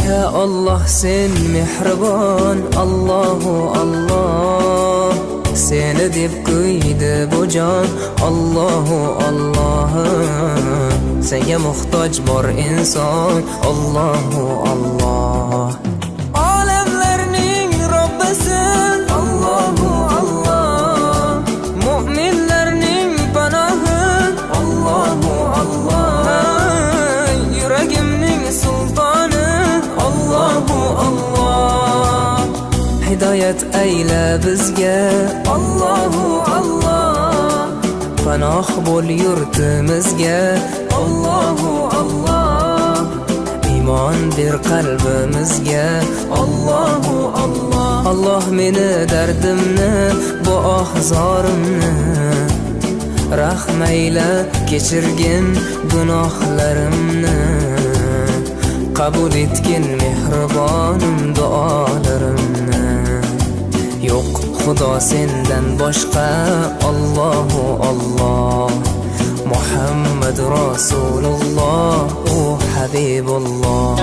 Ya Allah sen mehribon, Allahu Allah. Seni deb kuydi bu jon, Allahu Allah. Senga muhtoj bor inson, Allahu Allah. Olamlarning Robbisin, Allahu Allah. Mu'minlarning panohi, Allahu Allah. Yuragimning sultoni, Allahu Allah. Hidayat ayla bizga, Allahu Allah. Panoh bo'l yurtimizga, Allahu Allah. Iymon ber qalbimizga, Allahu Allah. Allah meni dardimni, bu ohzorimni rahmayla kechirgin gunohlarimni. Qabul etgin mehribonim duolarimni. Yo'q Xudo sendan boshqa, Allahu Allah. Muhammad Rasululloh, u Habibulloh.